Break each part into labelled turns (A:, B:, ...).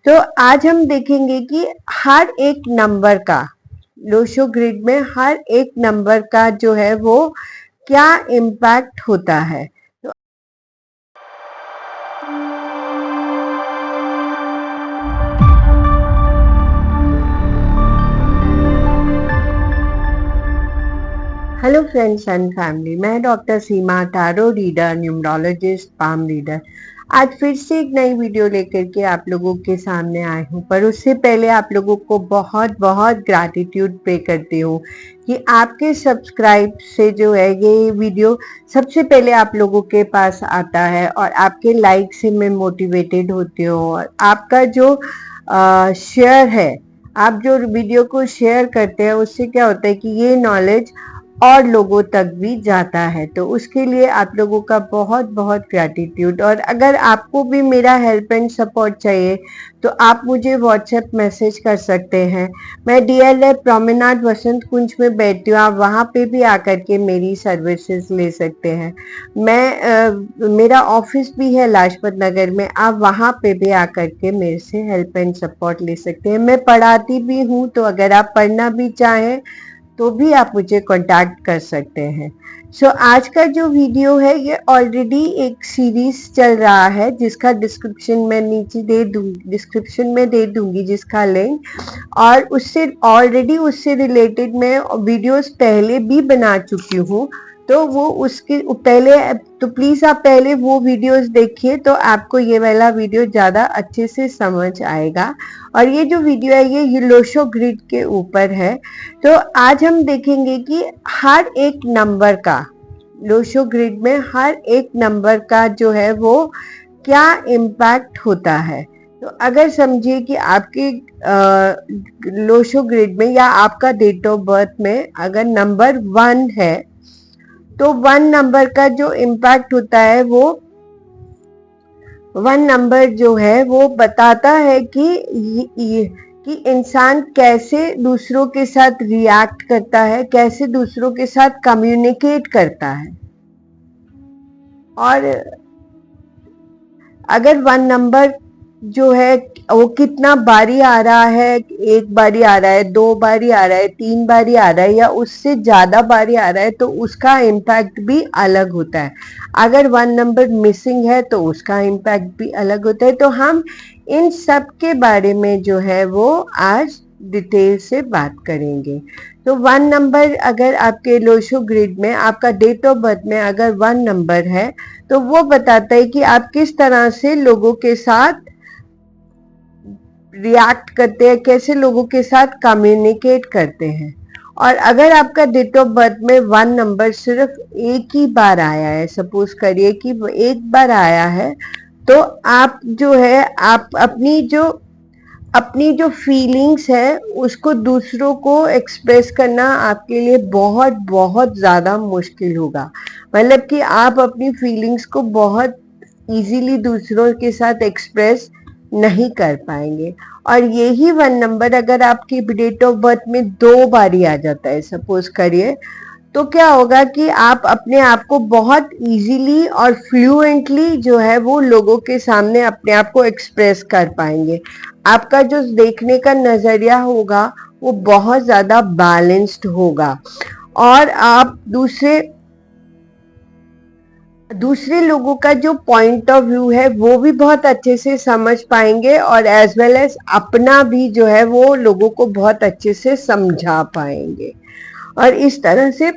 A: तो आज हम देखेंगे कि हर एक नंबर का लोशो ग्रिड में हर एक नंबर का जो है वो क्या इम्पैक्ट होता है। तो हेलो फ्रेंड्स एंड फैमिली, मैं doctor Seema, tarot reader, numerologist, palm reader. आज फिर से एक नई वीडियो लेकर के आप लोगों के सामने आई हूँ, पर उससे पहले आप लोगों को बहुत बहुत ग्रैटिट्यूड पे करती हूँ कि आपके सब्सक्राइब से जो है ये वीडियो सबसे पहले आप लोगों के पास आता है और आपके लाइक से मैं मोटिवेटेड होती हूँ। और आपका जो शेयर है, आप जो वीडियो को शेयर करते हैं, उससे क्या होता है कि ये नॉलेज और लोगों तक भी जाता है। तो उसके लिए आप लोगों का बहुत बहुत ग्रैटिट्यूड। और अगर आपको भी मेरा हेल्प एंड सपोर्ट चाहिए तो आप मुझे व्हाट्सएप मैसेज कर सकते हैं। मैं DLF प्रोमेनाड वसंत कुंज में बैठती हूँ, आप वहाँ पे भी आकर के मेरी सर्विसेज ले सकते हैं। मेरा ऑफिस भी है लाजपत नगर में, आप वहाँ पे भी आकर के मेरे से हेल्प एंड सपोर्ट ले सकते हैं। मैं पढ़ाती भी हूँ, तो अगर आप पढ़ना भी चाहें तो भी आप मुझे कांटेक्ट कर सकते हैं। आज का जो वीडियो है ये ऑलरेडी एक सीरीज चल रहा है, जिसका डिस्क्रिप्शन में नीचे डिस्क्रिप्शन में दे दूंगी जिसका लिंक। और उससे रिलेटेड मैं वीडियोस पहले भी बना चुकी हूँ, तो वो उसके पहले, तो प्लीज आप पहले वो वीडियोस देखिए, तो आपको ये वाला वीडियो ज्यादा अच्छे से समझ आएगा। और ये जो वीडियो है ये लोशो ग्रिड के ऊपर है। तो आज हम देखेंगे कि हर एक नंबर का लोशो ग्रिड में हर एक नंबर का जो है वो क्या इम्पैक्ट होता है। तो अगर समझिए कि आपके लोशो ग्रिड में या आपका डेट ऑफ बर्थ में अगर नंबर 1 है, तो 1 नंबर का जो इम्पैक्ट होता है वो 1 नंबर जो है वो बताता है कि इंसान कैसे दूसरों के साथ रिएक्ट करता है, कैसे दूसरों के साथ कम्युनिकेट करता है। और अगर 1 नंबर जो है वो कितना बारी आ रहा है, 1 बारी आ रहा है, 2 बारी आ रहा है, 3 बारी आ रहा है या उससे ज्यादा बारी आ रहा है, तो उसका इम्पैक्ट भी अलग होता है। अगर 1 नंबर मिसिंग है तो उसका इम्पैक्ट भी अलग होता है। तो हम इन सब के बारे में जो है वो आज डिटेल से बात करेंगे। तो 1 नंबर अगर आपके लोशो ग्रिड में आपका डेट ऑफ बर्थ में अगर 1 नंबर है, तो वो बताता है कि आप किस तरह से लोगों के साथ रिएक्ट करते हैं, कैसे लोगों के साथ कम्युनिकेट करते हैं। और अगर आपका डेट ऑफ बर्थ में 1 नंबर सिर्फ एक ही बार आया है, सपोज करिए कि एक बार आया है, तो आप जो है आप अपनी जो फीलिंग्स है उसको दूसरों को एक्सप्रेस करना आपके लिए बहुत बहुत ज़्यादा मुश्किल होगा। मतलब कि आप अपनी फीलिंग्स को बहुत इजीली दूसरों के साथ एक्सप्रेस नहीं कर पाएंगे। और यही 1 नंबर अगर आपकी डेट ऑफ बर्थ में 2 बारी आ जाता है, सपोज करिए, तो क्या होगा कि आप अपने आप को बहुत इजीली और फ्लुएंटली जो है वो लोगों के सामने अपने आप को एक्सप्रेस कर पाएंगे। आपका जो देखने का नजरिया होगा वो बहुत ज्यादा बैलेंस्ड होगा और आप दूसरे लोगों का जो पॉइंट ऑफ व्यू है वो भी बहुत अच्छे से समझ पाएंगे और एज वेल एज अपना भी जो है वो लोगों को बहुत अच्छे से समझा पाएंगे। और इस तरह से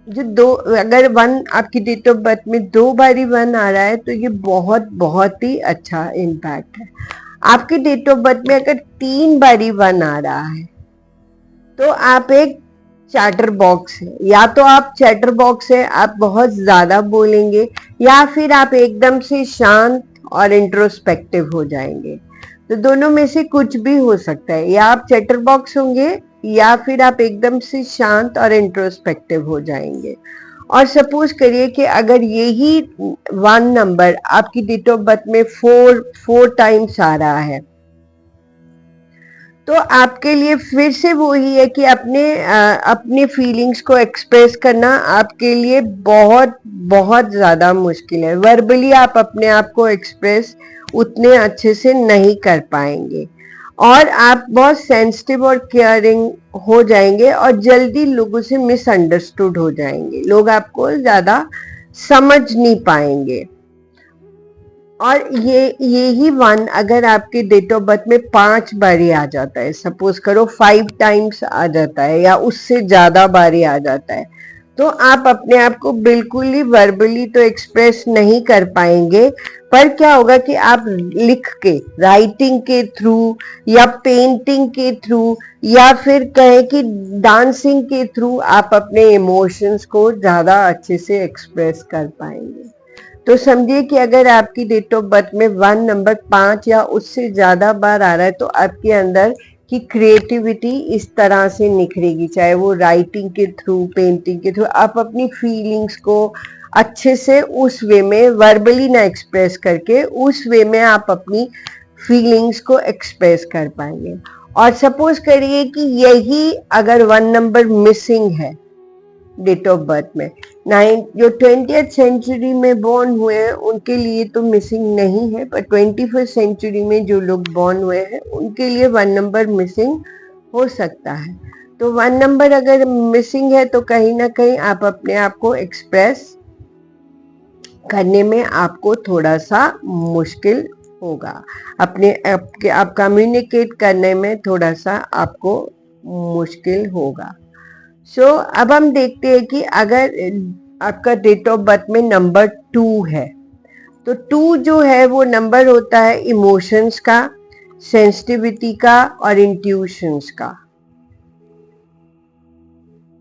A: जो अगर 1 आपकी डेट ऑफ बर्थ में 2 बारी 1 आ रहा है, तो ये बहुत बहुत ही अच्छा इम्पैक्ट है। आपकी डेट ऑफ बर्थ में अगर 3 बारी 1 आ रहा है, तो आप एक चैटर बॉक्स है, या तो आप चैटर बॉक्स है, आप बहुत ज्यादा बोलेंगे, या फिर आप एकदम से शांत और इंट्रोस्पेक्टिव हो जाएंगे। तो दोनों में से कुछ भी हो सकता है, या आप चैटर बॉक्स होंगे या फिर आप एकदम से शांत और इंट्रोस्पेक्टिव हो जाएंगे। और सपोज करिए कि अगर यही 1 नंबर आपकी डेट ऑफ बर्थ में 4 टाइम्स आ रहा है, तो आपके लिए फिर से वही है कि अपने फीलिंग्स को एक्सप्रेस करना आपके लिए बहुत बहुत ज्यादा मुश्किल है। वर्बली आप अपने आप को एक्सप्रेस उतने अच्छे से नहीं कर पाएंगे और आप बहुत सेंसिटिव और केयरिंग हो जाएंगे और जल्दी लोगों से मिसअंडरस्टूड हो जाएंगे, लोग आपको ज़्यादा समझ नहीं पाएंगे। और यही वन अगर आपके डेट ऑफ बर्थ में 5 बारी आ जाता है, सपोज करो 5 टाइम्स आ जाता है या उससे ज्यादा बारी आ जाता है, तो आप अपने आप को बिल्कुल ही वर्बली तो एक्सप्रेस नहीं कर पाएंगे, पर क्या होगा कि आप लिख के, राइटिंग के थ्रू या पेंटिंग के थ्रू या फिर कहें कि डांसिंग के थ्रू आप अपने इमोशंस को ज्यादा अच्छे से एक्सप्रेस कर पाएंगे। तो समझिए कि अगर आपकी डेट ऑफ बर्थ में 1 नंबर 5 या उससे ज्यादा बार आ रहा है, तो आपके अंदर की क्रिएटिविटी इस तरह से निखरेगी, चाहे वो राइटिंग के थ्रू, पेंटिंग के थ्रू, आप अपनी फीलिंग्स को अच्छे से उस वे में वर्बली ना एक्सप्रेस करके उस वे में आप अपनी फीलिंग्स को एक्सप्रेस कर पाएंगे। और सपोज करिए कि यही अगर 1 नंबर मिसिंग है डेट ऑफ बर्थ में, जो 20th सेंचुरी में बॉर्न हुए हैं उनके लिए तो मिसिंग नहीं है, पर 21st सेंचुरी में जो लोग बॉर्न हुए हैं उनके लिए 1 नंबर मिसिंग हो सकता है। तो 1 नंबर अगर मिसिंग है तो कहीं ना कहीं आप अपने आप को एक्सप्रेस करने में आपको थोड़ा सा मुश्किल होगा, आप कम्युनिकेट करने में थोड़ा सा आपको मुश्किल होगा। अब हम देखते हैं कि अगर आपका डेट ऑफ बर्थ में नंबर 2 है, तो 2 जो है वो नंबर होता है इमोशंस का, सेंसिटिविटी का और इंट्यूशंस का।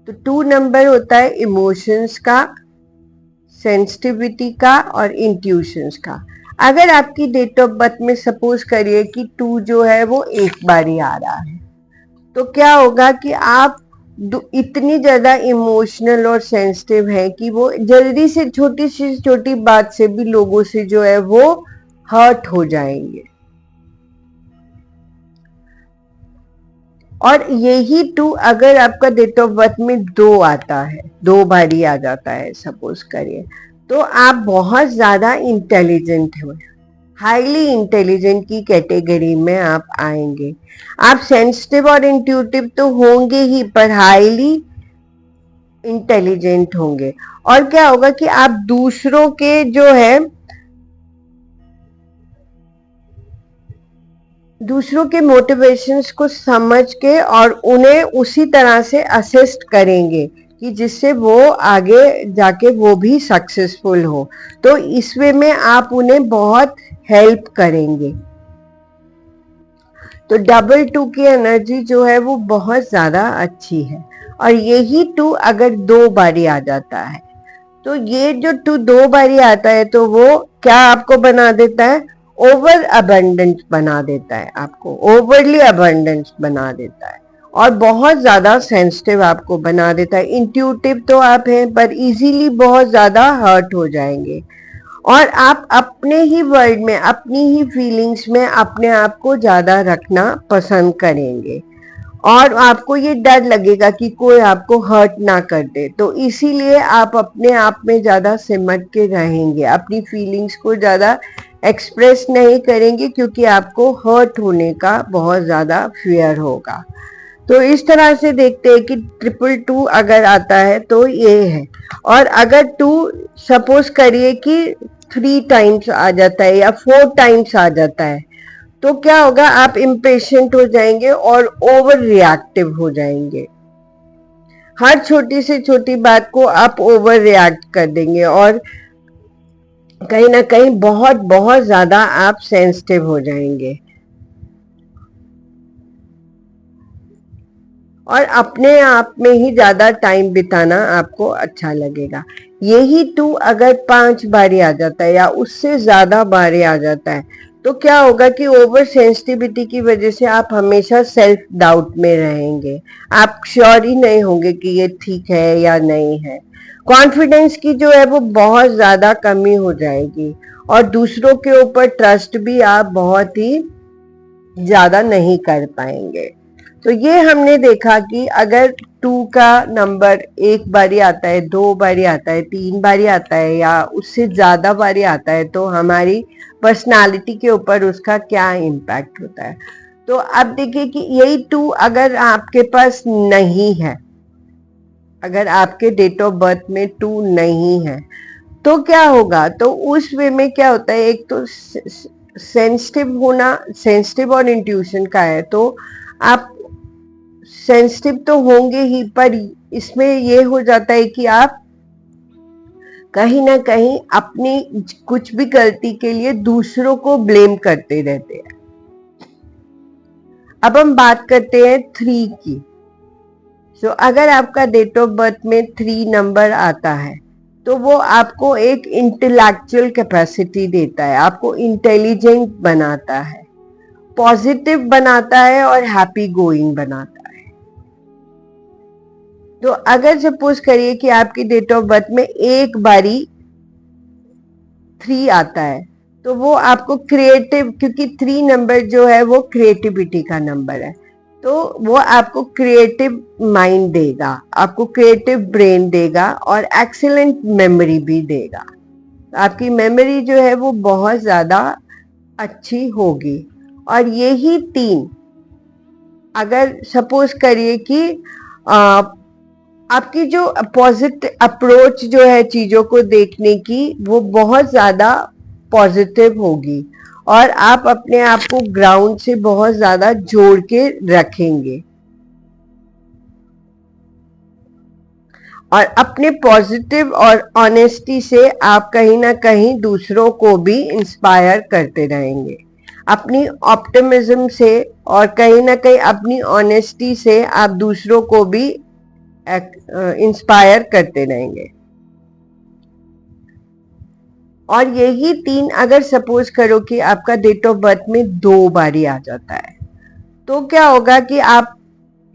A: तो 2 नंबर होता है इमोशंस का, सेंसिटिविटी का और इंट्यूशंस का। अगर आपकी डेट ऑफ बर्थ में सपोज करिए कि 2 जो है वो एक बार ही आ रहा है, तो क्या होगा कि आप इतनी ज्यादा इमोशनल और सेंसिटिव है कि वो जल्दी से छोटी से छोटी बात से भी लोगों से जो है वो हर्ट हो जाएंगे। और यही 2 अगर आपका डेट ऑफ बर्थ में 2 आता है, 2 बारी आ जाता है सपोज करिए, तो आप बहुत ज्यादा इंटेलिजेंट हो, हाईली इंटेलिजेंट की कैटेगरी में आप आएंगे। आप सेंसिटिव और इंट्यूटिव तो होंगे ही, पर हाईली इंटेलिजेंट होंगे। और क्या होगा कि आप दूसरों के जो है, दूसरों के मोटिवेशंस को समझ के और उन्हें उसी तरह से असिस्ट करेंगे कि जिससे वो आगे जाके वो भी सक्सेसफुल हो। तो इस वे में आप उन्हें बहुत हेल्प करेंगे। तो डबल 2 की एनर्जी जो है वो बहुत ज्यादा अच्छी है। और यही 2 अगर 2 बारी आ जाता है, तो ये जो 2 2 बारी आता है तो वो क्या आपको बना देता है, ओवर अबंडेंस बना देता है, आपको ओवरली अबंडेंस बना देता है और बहुत ज्यादा सेंसिटिव आपको बना देता है। इंट्यूटिव तो आप हैं, पर इजीली बहुत ज्यादा हर्ट हो जाएंगे और आप अपने ही वर्ल्ड में, अपनी ही फीलिंग्स में अपने आप को ज्यादा रखना पसंद करेंगे और आपको ये डर लगेगा कि कोई आपको हर्ट ना कर दे। तो इसीलिए आप अपने आप में ज्यादा सिमट के रहेंगे, अपनी फीलिंग्स को ज्यादा एक्सप्रेस नहीं करेंगे क्योंकि आपको हर्ट होने का बहुत ज्यादा फियर होगा। तो इस तरह से देखते हैं कि 222 अगर आता है तो ये है। और अगर 2 सपोज करिए कि 3 टाइम्स आ जाता है या 4 टाइम्स आ जाता है, तो क्या होगा, आप इम्पेशेंट हो जाएंगे और ओवर रिएक्टिव हो जाएंगे। हर छोटी से छोटी बात को आप ओवर रिएक्ट कर देंगे और कहीं ना कहीं बहुत बहुत ज्यादा आप सेंसिटिव हो जाएंगे और अपने आप में ही ज्यादा टाइम बिताना आपको अच्छा लगेगा। यही 2 अगर 5 बारी आ जाता है या उससे ज्यादा बारी आ जाता है, तो क्या होगा कि ओवर सेंसिटिविटी की वजह से आप हमेशा सेल्फ डाउट में रहेंगे, आप श्योर ही नहीं होंगे कि ये ठीक है या नहीं है। कॉन्फिडेंस की जो है वो बहुत ज्यादा कमी हो जाएगी और दूसरों के ऊपर ट्रस्ट भी आप बहुत ही ज्यादा नहीं कर पाएंगे। तो ये हमने देखा कि अगर 2 का नंबर 1 बारी आता है, 2 बारी आता है, 3 बारी आता है या उससे ज्यादा बारी आता है, तो हमारी पर्सनालिटी के ऊपर उसका क्या इम्पैक्ट होता है। तो अब देखिए कि यही 2 अगर आपके पास नहीं है, अगर आपके डेट ऑफ बर्थ में 2 नहीं है तो क्या होगा, तो उस वे में क्या होता है, एक तो सेंसिटिव होना, सेंसिटिव और इंट्यूशन का है, तो आप सेंसिटिव तो होंगे ही, पर इसमें ये हो जाता है कि आप कहीं ना कहीं अपनी कुछ भी गलती के लिए दूसरों को ब्लेम करते रहते हैं। अब हम बात करते हैं 3 की। सो अगर आपका डेट ऑफ बर्थ में 3 नंबर आता है तो वो आपको एक इंटेलेक्चुअल कैपेसिटी देता है, आपको इंटेलिजेंट बनाता है, पॉजिटिव बनाता है और हैप्पी गोइंग बनाता है। तो अगर सपोज करिए कि आपकी डेट ऑफ बर्थ में एक बारी 3 आता है तो वो आपको क्रिएटिव, क्योंकि 3 नंबर जो है वो क्रिएटिविटी का नंबर है, तो वो आपको क्रिएटिव माइंड देगा, आपको क्रिएटिव ब्रेन देगा और एक्सीलेंट मेमोरी भी देगा। आपकी मेमोरी जो है वो बहुत ज़्यादा अच्छी होगी। और यही 3 अगर सपोज करिए कि आपकी जो पॉजिटिव अप्रोच जो है चीज़ों को देखने की वो बहुत ज़्यादा पॉजिटिव होगी और आप अपने आप को ग्राउंड से बहुत ज़्यादा जोड़ के रखेंगे और अपने पॉजिटिव और ऑनेस्टी से आप कहीं ना कहीं दूसरों को भी इंस्पायर करते रहेंगे, अपनी ऑप्टिमिज्म से और कहीं ना कहीं अपनी ऑनेस्टी से आप दूसरों को भी इंस्पायर करते रहेंगे। और यही 3 अगर सपोज करो कि आपका डेट ऑफ बर्थ में 2 बारी आ जाता है तो क्या होगा कि आप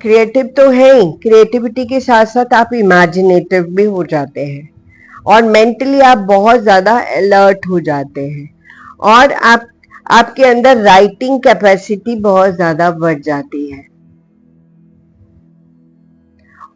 A: क्रिएटिव तो है ही, क्रिएटिविटी के साथ साथ आप इमेजिनेटिव भी हो जाते हैं और मेंटली आप बहुत ज़्यादा अलर्ट हो जाते हैं और आपके अंदर राइटिंग कैपेसिटी बहुत ज़्यादा बढ़ जाती है।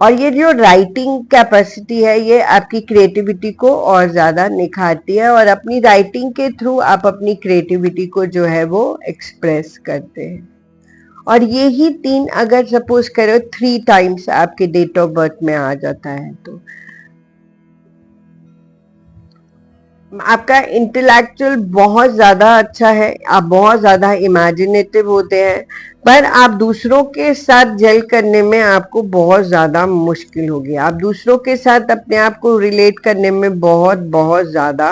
A: और ये जो राइटिंग कैपेसिटी है ये आपकी क्रिएटिविटी को और ज़्यादा निखारती है और अपनी राइटिंग के थ्रू आप अपनी क्रिएटिविटी को जो है वो एक्सप्रेस करते हैं। और यही 3 अगर सपोज करो 3 टाइम्स आपके डेट ऑफ बर्थ में आ जाता है तो आपका इंटेलेक्चुअल बहुत ज़्यादा अच्छा है, आप बहुत ज़्यादा इमेजिनेटिव होते हैं, पर आप दूसरों के साथ जेल करने में आपको बहुत ज़्यादा मुश्किल होगी, आप दूसरों के साथ अपने आप को रिलेट करने में बहुत बहुत ज़्यादा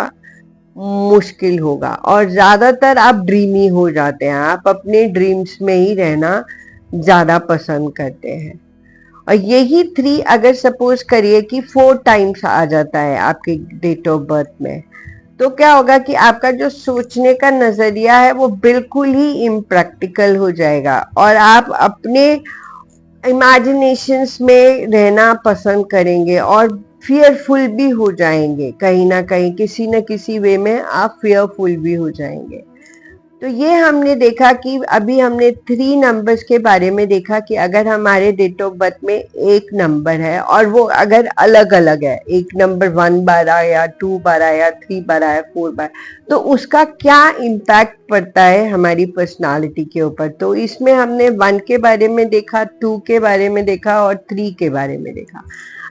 A: मुश्किल होगा और ज़्यादातर आप ड्रीमी हो जाते हैं, आप अपने ड्रीम्स में ही रहना ज़्यादा पसंद करते हैं। और यही 3 अगर सपोज करिए कि 4 टाइम्स आ जाता है आपके डेट ऑफ बर्थ में तो क्या होगा कि आपका जो सोचने का नजरिया है वो बिल्कुल ही इम्प्रैक्टिकल हो जाएगा और आप अपने इमेजिनेशंस में रहना पसंद करेंगे और फियरफुल भी हो जाएंगे, कहीं ना कहीं किसी न किसी वे में आप फियरफुल भी हो जाएंगे। तो ये हमने देखा कि अभी हमने 3 नंबर्स के बारे में देखा कि अगर हमारे डेट ऑफ बर्थ में एक नंबर है और वो अगर अलग अलग है, एक नंबर 1 बार आया, 2 बार आया, 3 बार आया, 4 बार, तो उसका क्या इम्पैक्ट पड़ता है हमारी पर्सनालिटी के ऊपर। तो इसमें हमने 1 के बारे में देखा, 2 के बारे में देखा और 3 के बारे में देखा।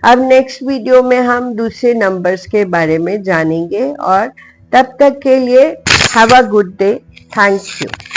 A: अब नेक्स्ट वीडियो में हम दूसरे नंबर्स के बारे में जानेंगे और तब तक के लिए have a good day. Thank you.